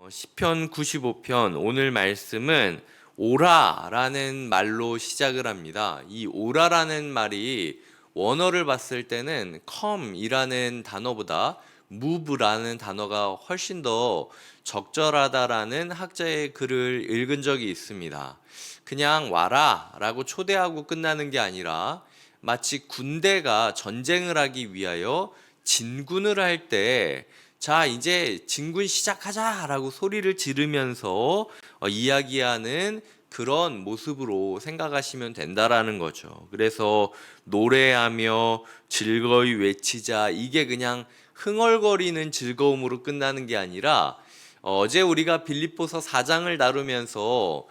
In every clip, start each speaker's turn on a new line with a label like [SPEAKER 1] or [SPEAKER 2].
[SPEAKER 1] 시편 95편 오늘 말씀은 오라라는 말로 시작을 합니다. 이 오라라는 말이 원어를 봤을 때는 come이라는 단어보다 move라는 단어가 훨씬 더 적절하다라는 학자의 글을 읽은 적이 있습니다. 그냥 와라라고 초대하고 끝나는 게 아니라 마치 군대가 전쟁을 하기 위하여 진군을 할때 자, 이제 진군 시작하자라고 소리를 지르면서 이야기하는 그런 모습으로 생각하시면 된다라는 거죠. 그래서 노래하며 즐거이 외치자, 이게 그냥 흥얼거리는 즐거움으로 끝나는 게 아니라 어제 우리가 빌립보서 4장을 다루면서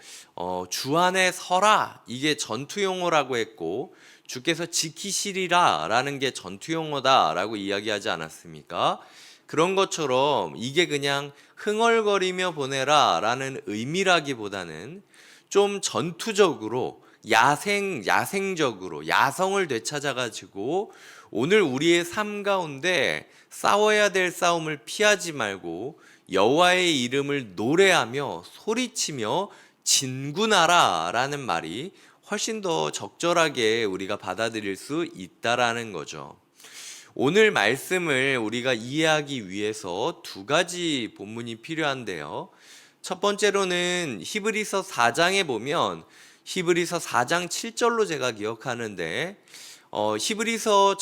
[SPEAKER 1] 주 안에 서라, 이게 전투 용어라고 했고, 주께서 지키시리라 라는 게 전투 용어다라고 이야기하지 않았습니까? 그런 것처럼 이게 그냥 흥얼거리며 보내라 라는 의미라기보다는 좀 전투적으로 야생적으로 야성을 되찾아가지고 오늘 우리의 삶 가운데 싸워야 될 싸움을 피하지 말고 여호와의 이름을 노래하며 소리치며 진군하라 라는 말이 훨씬 더 적절하게 우리가 받아들일 수 있다라는 거죠. 오늘 말씀을 우리가 이해하기 위해서 두 가지 본문이 필요한데요. 첫 번째로는 히브리서 4장에 보면 히브리서 4장 7절로 제가 기억하는데 히브리서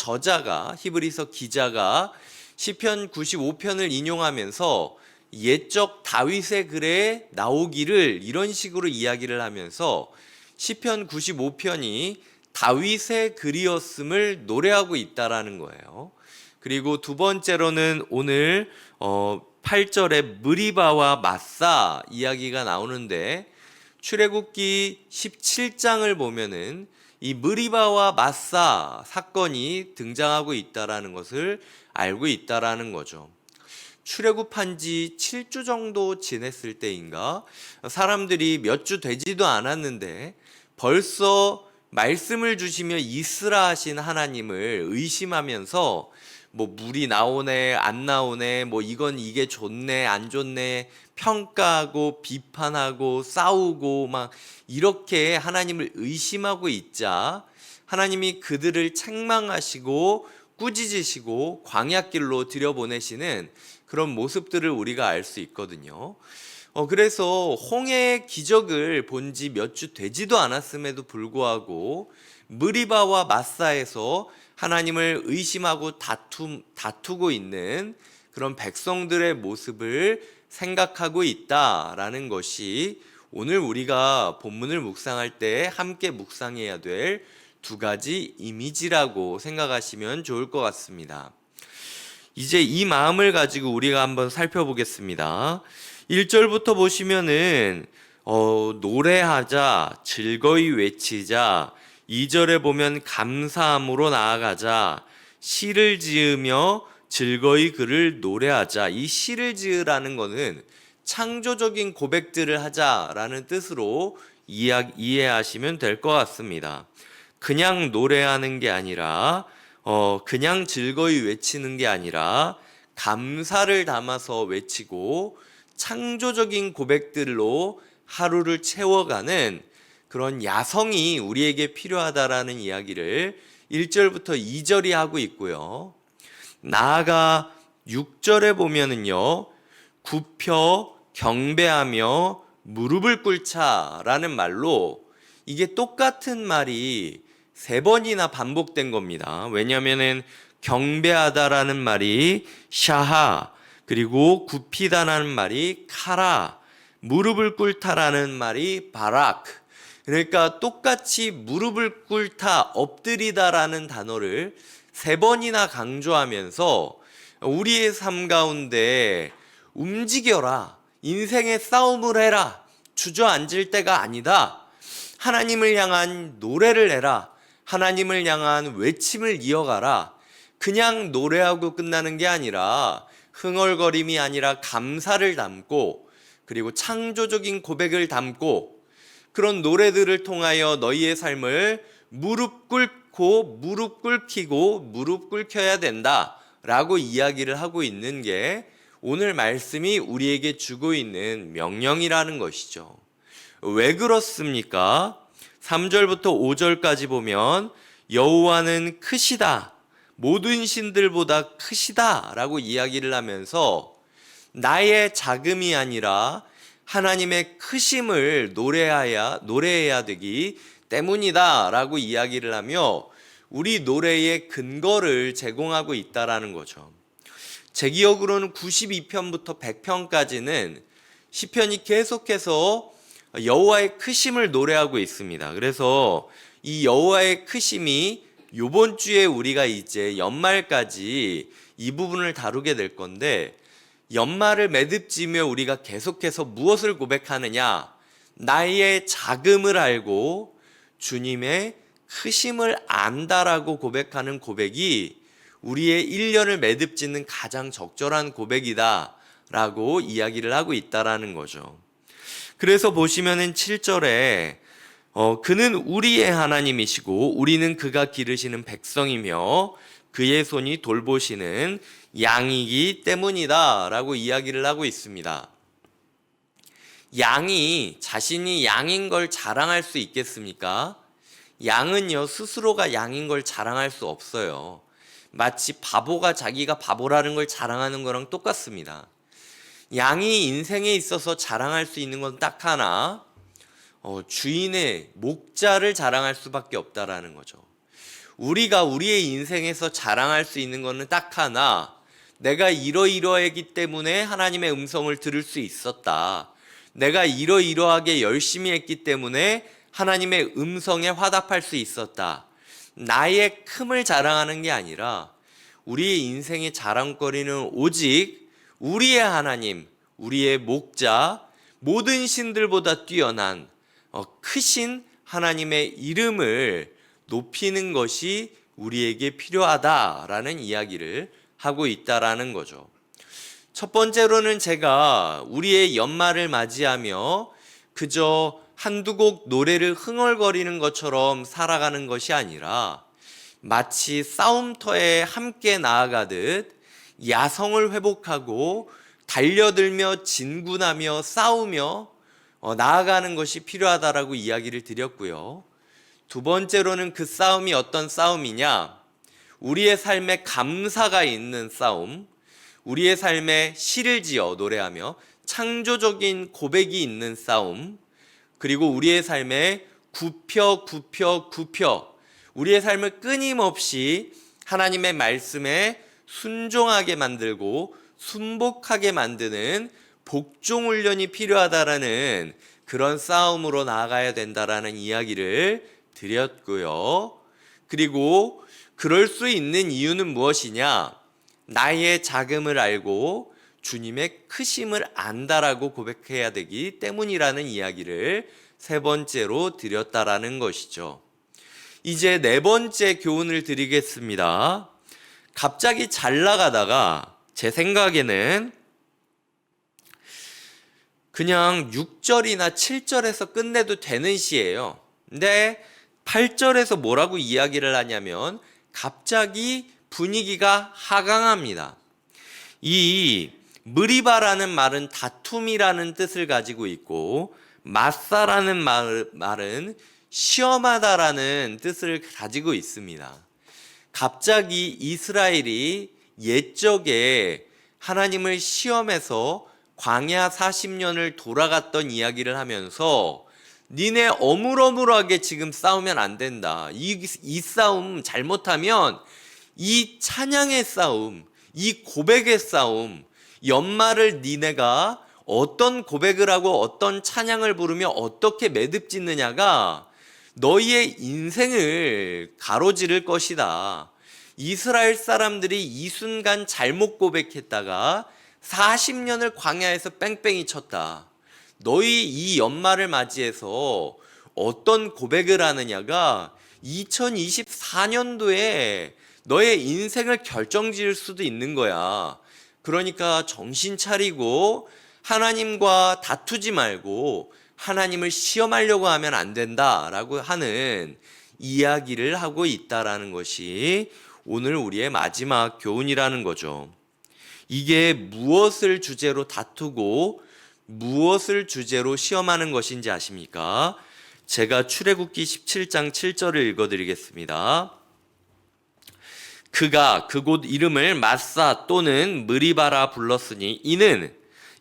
[SPEAKER 1] 기자가 시편 95편을 인용하면서 옛적 다윗의 글에 나오기를 이런 식으로 이야기를 하면서 시편 95편이 다윗의 글이었음을 노래하고 있다라는 거예요. 그리고 두 번째로는 오늘 8절에 느리바와 마사 이야기가 나오는데 출애굽기 17장을 보면은 이 느리바와 마사 사건이 등장하고 있다라는 것을 알고 있다라는 거죠. 출애굽한 지 7주 정도 지냈을 때인가 사람들이 몇 주 되지도 않았는데 벌써 말씀을 주시며 있으라 하신 하나님을 의심하면서 뭐 물이 나오네 안 나오네 뭐 이게 좋네 안 좋네 평가하고 비판하고 싸우고 막 이렇게 하나님을 의심하고 있자 하나님이 그들을 책망하시고 꾸짖으시고 광야길로 들여보내시는 그런 모습들을 우리가 알 수 있거든요. 그래서 홍해의 기적을 본 지 몇 주 되지도 않았음에도 불구하고 느리바와 마사에서 하나님을 의심하고 다투고 있는 그런 백성들의 모습을 생각하고 있다라는 것이 오늘 우리가 본문을 묵상할 때 함께 묵상해야 될 두 가지 이미지라고 생각하시면 좋을 것 같습니다. 이제 이 마음을 가지고 우리가 한번 살펴보겠습니다. 1절부터 보시면은 노래하자, 즐거이 외치자, 2절에 보면 감사함으로 나아가자, 시를 지으며 즐거이 그를 노래하자. 이 시를 지으라는 것은 창조적인 고백들을 하자라는 뜻으로 이해하시면 될 것 같습니다. 그냥 노래하는 게 아니라 그냥 즐거이 외치는 게 아니라 감사를 담아서 외치고 창조적인 고백들로 하루를 채워가는 그런 야성이 우리에게 필요하다라는 이야기를 1절부터 2절이 하고 있고요. 나아가 6절에 보면은요, 굽혀 경배하며 무릎을 꿇자라는 말로 이게 똑같은 말이 3번이나 반복된 겁니다. 왜냐하면은 경배하다라는 말이 샤하, 그리고 굽히다라는 말이 카라, 무릎을 꿇다라는 말이 바락. 그러니까 똑같이 무릎을 꿇다, 엎드리다라는 단어를 3번이나 강조하면서 우리의 삶 가운데 움직여라, 인생의 싸움을 해라, 주저앉을 때가 아니다. 하나님을 향한 노래를 해라. 하나님을 향한 외침을 이어가라. 그냥 노래하고 끝나는 게 아니라 흥얼거림이 아니라 감사를 담고 그리고 창조적인 고백을 담고 그런 노래들을 통하여 너희의 삶을 무릎 꿇고 무릎 꿇히고 무릎 꿇혀야 된다라고 이야기를 하고 있는 게 오늘 말씀이 우리에게 주고 있는 명령이라는 것이죠. 왜 그렇습니까? 3절부터 5절까지 보면 여호와는 크시다, 모든 신들보다 크시다 라고 이야기를 하면서 나의 작음이 아니라 하나님의 크심을 노래해야 되기 때문이다 라고 이야기를 하며 우리 노래의 근거를 제공하고 있다라는 거죠. 제 기억으로는 92편부터 100편까지는 시편이 계속해서 여호와의 크심을 노래하고 있습니다. 그래서 이 여호와의 크심이 이번 주에 우리가 이제 연말까지 이 부분을 다루게 될 건데, 연말을 매듭지며 우리가 계속해서 무엇을 고백하느냐? 나의 작음을 알고 주님의 크심을 안다라고 고백하는 고백이 우리의 1년을 매듭짓는 가장 적절한 고백이다 라고 이야기를 하고 있다라는 거죠. 그래서 보시면은 7절에 그는 우리의 하나님이시고 우리는 그가 기르시는 백성이며 그의 손이 돌보시는 양이기 때문이다 라고 이야기를 하고 있습니다. 양이 자신이 양인 걸 자랑할 수 있겠습니까? 양은요, 스스로가 양인 걸 자랑할 수 없어요. 마치 바보가 자기가 바보라는 걸 자랑하는 거랑 똑같습니다. 양이 인생에 있어서 자랑할 수 있는 건 딱 하나, 주인의 목자를 자랑할 수밖에 없다라는 거죠. 우리가 우리의 인생에서 자랑할 수 있는 거는 딱 하나, 내가 이러이러하기 때문에 하나님의 음성을 들을 수 있었다. 내가 이러이러하게 열심히 했기 때문에 하나님의 음성에 화답할 수 있었다. 나의 큼을 자랑하는 게 아니라 우리의 인생의 자랑거리는 오직 우리의 하나님, 우리의 목자, 모든 신들보다 뛰어난 크신 하나님의 이름을 높이는 것이 우리에게 필요하다라는 이야기를 하고 있다라는 거죠. 첫 번째로는 제가 우리의 연말을 맞이하며 그저 한두 곡 노래를 흥얼거리는 것처럼 살아가는 것이 아니라 마치 싸움터에 함께 나아가듯 야성을 회복하고 달려들며 진군하며 싸우며 나아가는 것이 필요하다라고 이야기를 드렸고요. 두 번째로는 그 싸움이 어떤 싸움이냐? 우리의 삶에 감사가 있는 싸움, 우리의 삶에 시를 지어 노래하며 창조적인 고백이 있는 싸움, 그리고 우리의 삶에 굽혀 우리의 삶을 끊임없이 하나님의 말씀에 순종하게 만들고 순복하게 만드는 복종훈련이 필요하다라는 그런 싸움으로 나아가야 된다라는 이야기를 드렸고요. 그리고 그럴 수 있는 이유는 무엇이냐? 나의 작음을 알고 주님의 크심을 안다라고 고백해야 되기 때문이라는 이야기를 세 번째로 드렸다라는 것이죠. 이제 네 번째 교훈을 드리겠습니다. 갑자기 잘 나가다가 제 생각에는 그냥 6절이나 7절에서 끝내도 되는 시예요. 근데 8절에서 뭐라고 이야기를 하냐면 갑자기 분위기가 하강합니다. 이 무리바라는 말은 다툼이라는 뜻을 가지고 있고 마사라는 말은 시험하다라는 뜻을 가지고 있습니다. 갑자기 이스라엘이 옛적에 하나님을 시험해서 광야 40년을 돌아갔던 이야기를 하면서 니네 어물어물하게 지금 싸우면 안 된다. 이 싸움 잘못하면 이 찬양의 싸움, 이 고백의 싸움, 연말을 니네가 어떤 고백을 하고 어떤 찬양을 부르며 어떻게 매듭짓느냐가 너희의 인생을 가로지를 것이다. 이스라엘 사람들이 이 순간 잘못 고백했다가 40년을 광야에서 뺑뺑이 쳤다. 너희 이 연말을 맞이해서 어떤 고백을 하느냐가 2024년도에 너의 인생을 결정지을 수도 있는 거야. 그러니까 정신 차리고 하나님과 다투지 말고 하나님을 시험하려고 하면 안 된다라고 하는 이야기를 하고 있다라는 것이 오늘 우리의 마지막 교훈이라는 거죠. 이게 무엇을 주제로 다투고 무엇을 주제로 시험하는 것인지 아십니까? 제가 출애굽기 17장 7절을 읽어드리겠습니다. 그가 그곳 이름을 마사 또는 느리바라 불렀으니 이는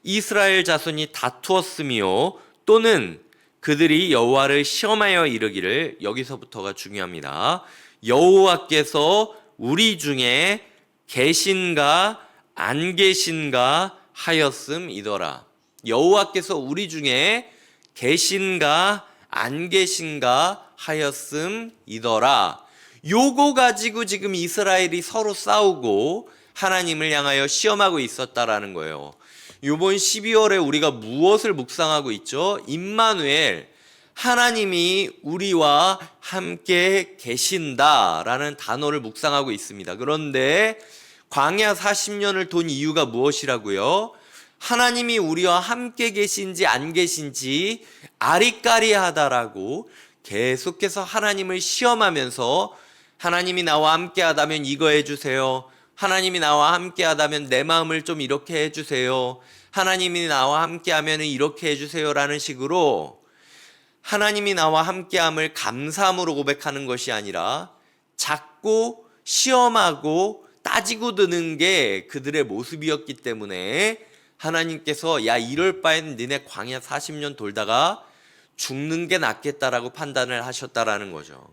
[SPEAKER 1] 이스라엘 자손이 다투었으며 또는 그들이 여호와를 시험하여 이르기를, 여기서부터가 중요합니다. 여호와께서 우리 중에 계신가 안 계신가 하였음이더라. 여호와께서 우리 중에 계신가 안 계신가 하였음이더라. 요거 가지고 지금 이스라엘이 서로 싸우고 하나님을 향하여 시험하고 있었다라는 거예요. 이번 12월에 우리가 무엇을 묵상하고 있죠? 임마누엘, 하나님이 우리와 함께 계신다라는 단어를 묵상하고 있습니다. 그런데 광야 40년을 돈 이유가 무엇이라고요? 하나님이 우리와 함께 계신지 안 계신지 아리까리하다라고 계속해서 하나님을 시험하면서, 하나님이 나와 함께 하다면 이거 해주세요. 하나님이 나와 함께 하다면 내 마음을 좀 이렇게 해주세요. 하나님이 나와 함께 하면 이렇게 해주세요 라는 식으로 하나님이 나와 함께함을 감사함으로 고백하는 것이 아니라 자꾸 시험하고 따지고 드는 게 그들의 모습이었기 때문에 하나님께서 야, 이럴 바엔 니네 광야 40년 돌다가 죽는 게 낫겠다라고 판단을 하셨다라는 거죠.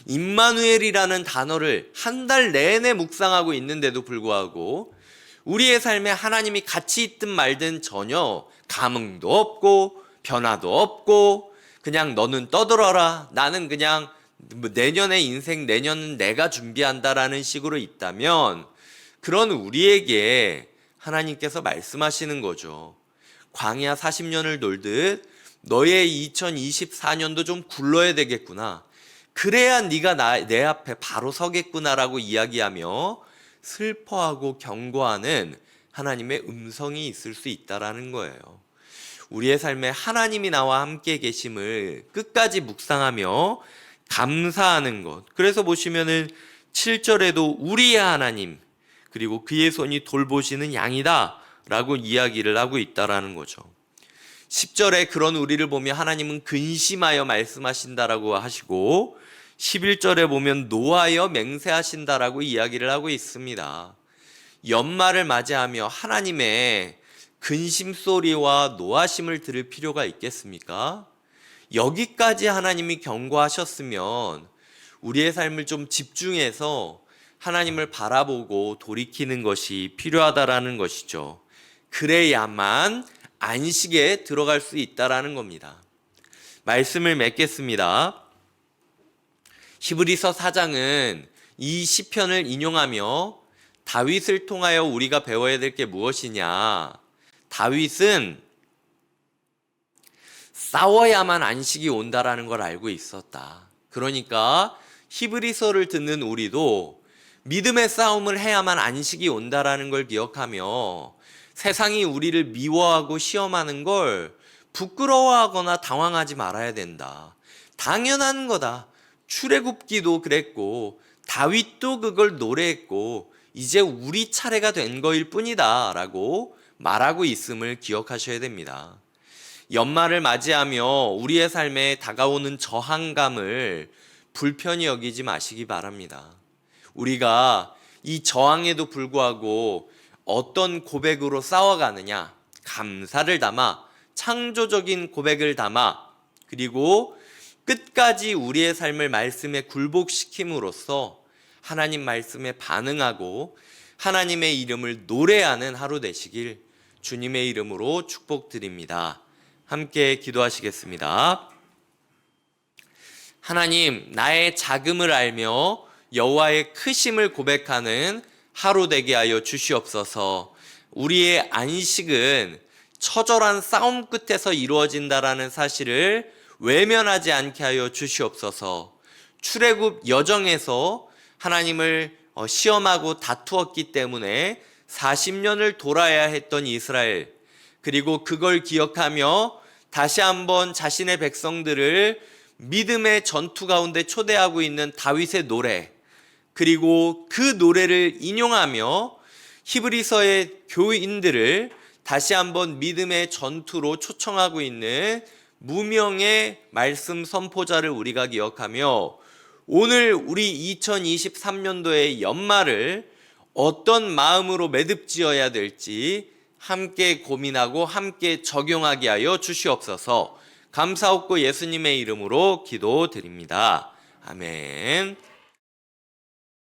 [SPEAKER 1] 임마누엘이라는 단어를 한 달 내내 묵상하고 있는데도 불구하고 우리의 삶에 하나님이 같이 있든 말든 전혀 감흥도 없고 변화도 없고 그냥 너는 떠들어라, 나는 그냥 내년의 인생 내년은 내가 준비한다라는 식으로 있다면, 그런 우리에게 하나님께서 말씀하시는 거죠. 광야 40년을 돌듯 너의 2024년도 좀 굴러야 되겠구나. 그래야 네가 내 앞에 바로 서겠구나라고 이야기하며 슬퍼하고 경고하는 하나님의 음성이 있을 수 있다라는 거예요. 우리의 삶에 하나님이 나와 함께 계심을 끝까지 묵상하며 감사하는 것. 그래서 보시면은 7절에도 우리의 하나님 그리고 그의 손이 돌보시는 양이다 라고 이야기를 하고 있다라는 거죠. 10절에 그런 우리를 보며 하나님은 근심하여 말씀하신다라고 하시고 11절에 보면 노하여 맹세하신다라고 이야기를 하고 있습니다. 연말을 맞이하며 하나님의 근심 소리와 노하심을 들을 필요가 있겠습니까? 여기까지 하나님이 경고하셨으면 우리의 삶을 좀 집중해서 하나님을 바라보고 돌이키는 것이 필요하다라는 것이죠. 그래야만 안식에 들어갈 수 있다라는 겁니다. 말씀을 맺겠습니다. 히브리서 4장은 이 시편을 인용하며 다윗을 통하여 우리가 배워야 될 게 무엇이냐? 다윗은 싸워야만 안식이 온다라는 걸 알고 있었다. 그러니까 히브리서를 듣는 우리도 믿음의 싸움을 해야만 안식이 온다라는 걸 기억하며 세상이 우리를 미워하고 시험하는 걸 부끄러워하거나 당황하지 말아야 된다. 당연한 거다. 출애굽기도 그랬고 다윗도 그걸 노래했고 이제 우리 차례가 된 거일 뿐이다 라고 말하고 있음을 기억하셔야 됩니다. 연말을 맞이하며 우리의 삶에 다가오는 저항감을 불편히 여기지 마시기 바랍니다. 우리가 이 저항에도 불구하고 어떤 고백으로 싸워가느냐, 감사를 담아 창조적인 고백을 담아 그리고 끝까지 우리의 삶을 말씀에 굴복시킴으로써 하나님 말씀에 반응하고 하나님의 이름을 노래하는 하루 되시길 주님의 이름으로 축복드립니다. 함께 기도하시겠습니다. 하나님, 나의 작음을 알며 여호와의 크심을 고백하는 하루 되게 하여 주시옵소서. 우리의 안식은 처절한 싸움 끝에서 이루어진다라는 사실을 외면하지 않게 하여 주시옵소서. 출애굽 여정에서 하나님을 시험하고 다투었기 때문에 40년을 돌아야 했던 이스라엘, 그리고 그걸 기억하며 다시 한번 자신의 백성들을 믿음의 전투 가운데 초대하고 있는 다윗의 노래, 그리고 그 노래를 인용하며 히브리서의 교인들을 다시 한번 믿음의 전투로 초청하고 있는 무명의 말씀 선포자를 우리가 기억하며 오늘 우리 2023년도의 연말을 어떤 마음으로 매듭지어야 될지 함께 고민하고 함께 적용하게 하여 주시옵소서. 감사없고 예수님의 이름으로 기도드립니다. 아멘.